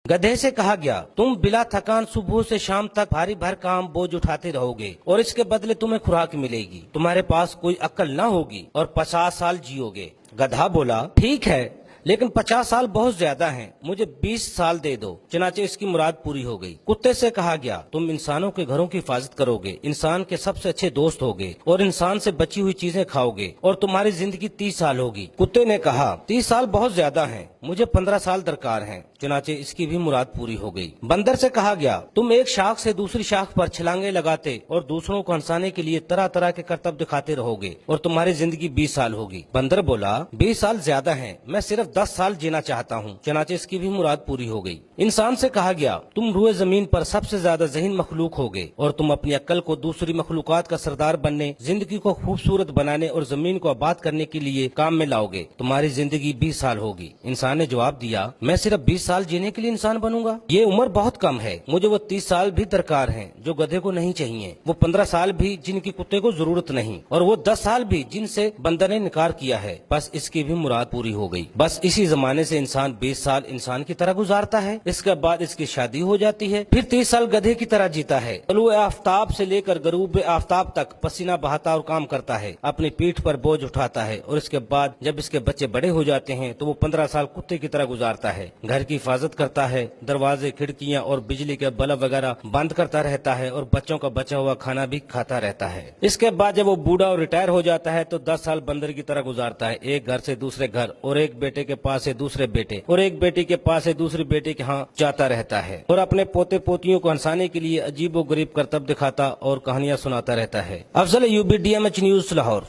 गधे से कहा गया, तुम बिला थकान सुबह से शाम तक भारी भर काम बोझ उठाते रहोगे और इसके बदले तुम्हें खुराक मिलेगी। तुम्हारे पास कोई अक्ल न होगी और 50 साल जियोगे। गधा बोला, ठीक है, लेकिन 50 साल बहुत ज्यादा हैं, मुझे 20 साल दे दो। चनाचे इसकी मुराद पूरी हो गई। कुत्ते से कहा गया, तुम इंसानों के घरों की हिफाजत करोगे, इंसान के सबसे अच्छे दोस्त होगे और इंसान से बची हुई चीजें खाओगे और तुम्हारी जिंदगी 30 साल होगी। कुत्ते ने कहा, 30 साल बहुत ज्यादा हैं, मुझे 15 साल दरकार हैं। चुनाचे इसकी भी मुराद पूरी हो गई। बंदर से कहा गया, तुम एक शाख से दूसरी शाख पर छलांगे लगाते और दूसरों को हंसाने के लिए तरह तरह के करतब दिखाते रहोगे और तुम्हारी जिंदगी 20 साल होगी। बंदर बोला, 20 साल ज्यादा हैं, मैं सिर्फ 10 साल जीना चाहता हूँ। चुनाचे इसकी भी मुराद पूरी हो गई। इंसान से कहा गया, तुम रूए जमीन पर सबसे ज्यादा ज़हीन मखलूक होगे और तुम अपनी अक्ल को दूसरी मखलूकात का सरदार बनने, जिंदगी को खूबसूरत बनाने और जमीन को आबाद करने के लिए काम में लाओगे। तुम्हारी जिंदगी 20 साल होगी। इंसान ने जवाब दिया, मैं सिर्फ 20 साल जीने के लिए इंसान बनूंगा? ये उम्र बहुत कम है, मुझे वो 30 साल भी दरकार हैं जो गधे को नहीं चाहिए, वो 15 साल भी जिनकी कुत्ते को जरूरत नहीं, और वो 10 साल भी जिनसे बंदर ने इनकार किया है। बस इसकी भी मुराद पूरी हो गई। बस इसी जमाने से इंसान 20 साल इंसान की तरह गुजारता है, इसके बाद इसकी शादी हो जाती है, फिर 30 साल गधे की तरह जीता है। तलुए आफ्ताब से लेकर गरूब आफ्ताब तक पसीना बहाता और काम करता है, अपनी पीठ पर बोझ उठाता है, और इसके बाद जब इसके बच्चे बड़े हो जाते हैं तो वो 15 साल कुत्ते की तरह गुजारता है, घर की हिफाजत करता है, दरवाजे, खिड़कियां और बिजली के बल्ब वगैरह बंद करता रहता है और बच्चों का बचा हुआ खाना भी खाता रहता है। इसके बाद जब वो बूढ़ा और रिटायर हो जाता है तो 10 साल बंदर की तरह गुजारता है, एक घर से दूसरे घर और एक बेटे के पास से दूसरे बेटे और एक बेटी के पास से दूसरी बेटे के यहाँ जाता रहता है और अपने पोते पोतियों को हंसाने के लिए अजीब व गरीब करतब दिखाता और कहानियां सुनाता रहता है। Afzal Ayubi, DMH news, Lahore.